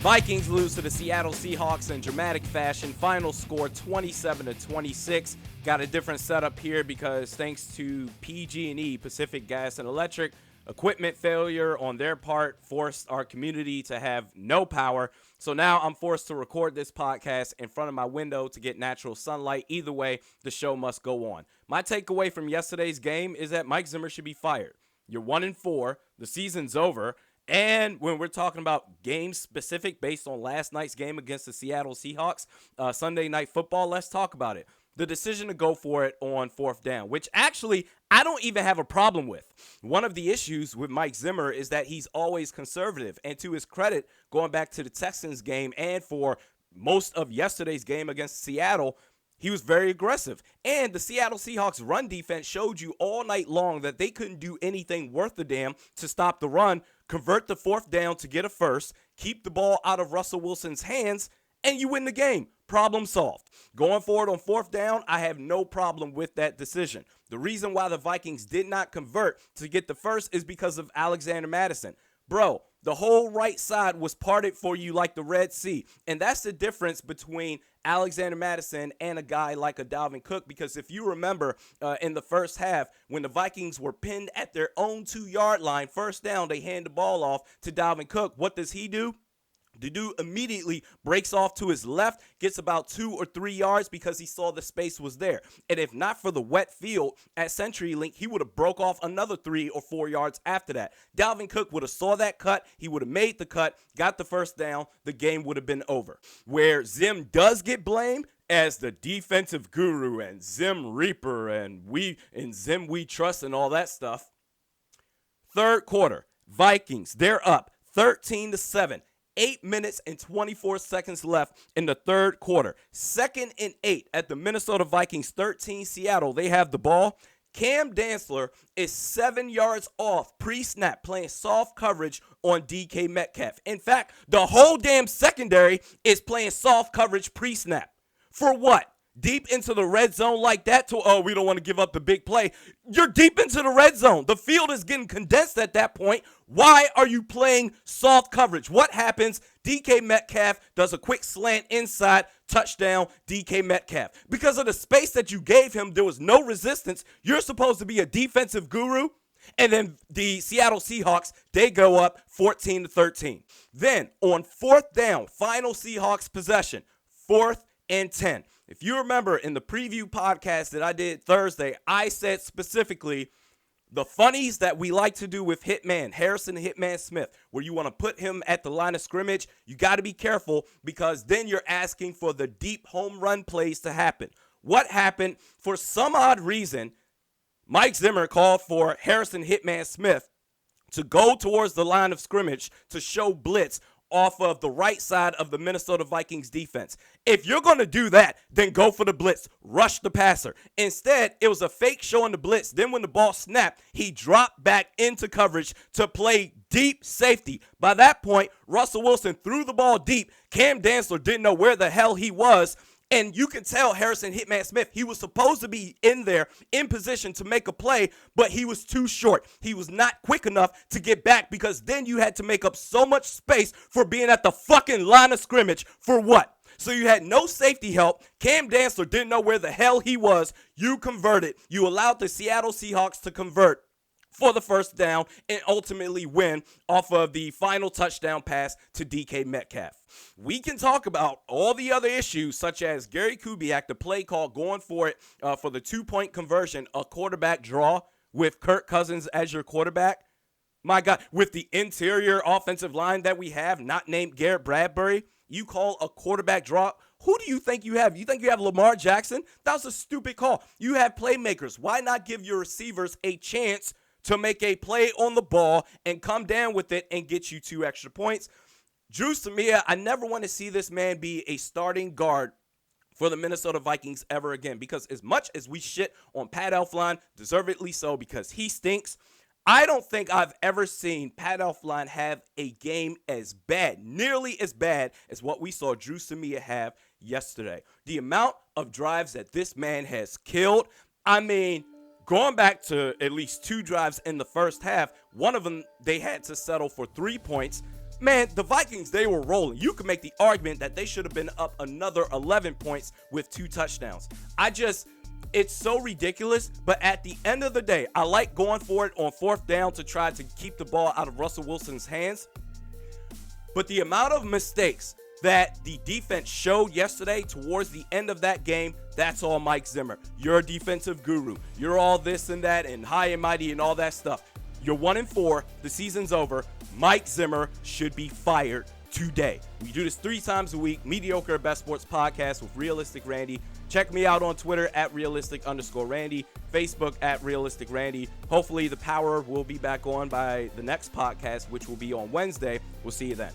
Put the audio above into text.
Vikings lose to the Seattle Seahawks in dramatic fashion. Final score 27-26. Got a different setup here because thanks to PG&E, Pacific Gas and Electric, equipment failure on their part forced our community to have no power. So now I'm forced to record this podcast in front of my window to get natural sunlight. Either way, the show must go on. My takeaway from yesterday's game is that Mike Zimmer should be fired. You're 1-4. The season's over. And when we're talking about game specific based on last night's game against the Seattle Seahawks, Sunday Night Football, let's talk about it. The decision to go for it on fourth down, which actually I don't even have a problem with. One of the issues with Mike Zimmer is that he's always conservative. And to his credit, going back to the Texans game and for most of yesterday's game against Seattle, he was very aggressive. And the Seattle Seahawks run defense showed you all night long that they couldn't do anything worth a damn to stop the run, convert the fourth down to get a first, keep the ball out of Russell Wilson's hands, and you win the game. Problem solved. Going forward on fourth down, I have no problem with that decision. The reason why the Vikings did not convert to get the first is because of Alexander Mattison. Bro, the whole right side was parted for you like the Red Sea. And that's the difference between Alexander Mattison and a guy like a Dalvin Cook. Because if you remember in the first half, when the Vikings were pinned at their own 2-yard line, first down, they hand the ball off to Dalvin Cook. What does he do? The dude immediately breaks off to his left, gets about 2 or 3 yards because he saw the space was there. And if not for the wet field at CenturyLink, he would have broke off another 3 or 4 yards after that. Dalvin Cook would have saw that cut. He would have made the cut, got the first down. The game would have been over. Where Zim does get blamed as the defensive guru and Zim Reaper and Zim we trust and all that stuff. Third quarter, Vikings, they're up 13-7. 8 minutes and 24 seconds left in the third quarter. 2nd and 8 at the Minnesota Vikings 13 Seattle. They have the ball. Cam Dantzler is 7 yards off pre-snap playing soft coverage on DK Metcalf. In fact, the whole damn secondary is playing soft coverage pre-snap. For what? Deep into the red zone like that we don't want to give up the big play. You're deep into the red zone. The field is getting condensed at that point. Why are you playing soft coverage? What happens? DK Metcalf does a quick slant inside, touchdown, DK Metcalf. Because of the space that you gave him, there was no resistance. You're supposed to be a defensive guru. And then the Seattle Seahawks, they go up 14-13. Then on fourth down, final Seahawks possession, 4th and 10. If you remember in the preview podcast that I did Thursday, I said specifically the funnies that we like to do with Hitman, Harrison Hitman Smith, where you want to put him at the line of scrimmage, you got to be careful because then you're asking for the deep home run plays to happen. What happened? For some odd reason, Mike Zimmer called for Harrison Hitman Smith to go towards the line of scrimmage to show blitz off of the right side of the Minnesota Vikings defense. If you're going to do that, then go for the blitz. Rush the passer. Instead, it was a fake showing the blitz. Then when the ball snapped, he dropped back into coverage to play deep safety. By that point, Russell Wilson threw the ball deep. Cam Dantzler didn't know where the hell he was. And you can tell Harrison Hitman Smith, he was supposed to be in there in position to make a play, but he was too short. He was not quick enough to get back because then you had to make up so much space for being at the fucking line of scrimmage for what? So you had no safety help. Cam Dantzler didn't know where the hell he was. You converted. You allowed the Seattle Seahawks to convert for the first down and ultimately win off of the final touchdown pass to DK Metcalf. We can talk about all the other issues such as Gary Kubiak, the play call going for it for the 2-point conversion, a quarterback draw with Kirk Cousins as your quarterback. My God, with the interior offensive line that we have, not named Garrett Bradbury, you call a quarterback draw. Who do you think you have? You think you have Lamar Jackson? That was a stupid call. You have playmakers. Why not give your receivers a chance to make a play on the ball and come down with it and get you 2 extra points? Drew Samia, I never want to see this man be a starting guard for the Minnesota Vikings ever again, because as much as we shit on Pat Elflein, deservedly so because he stinks, I don't think I've ever seen Pat Elflein have a game as bad, nearly as bad as what we saw Drew Samia have yesterday. The amount of drives that this man has killed, I mean, going back to at least 2 drives in the first half, one of them they had to settle for 3 points. Man, the Vikings, they were rolling. You could make the argument that they should have been up another 11 points with 2 touchdowns. It's so ridiculous, but at the end of the day, I like going for it on 4th down to try to keep the ball out of Russell Wilson's hands. But the amount of mistakes that the defense showed yesterday towards the end of that game, that's all Mike Zimmer. You're a defensive guru. You're all this and that and high and mighty and all that stuff. You're 1-4. The season's over. Mike Zimmer should be fired today. We do this 3 times a week. Mediocre at Best Sports Podcast with Realistic Randy. Check me out on Twitter at realistic_Randy, Facebook at Realistic Randy. Hopefully the power will be back on by the next podcast, which will be on Wednesday. We'll see you then.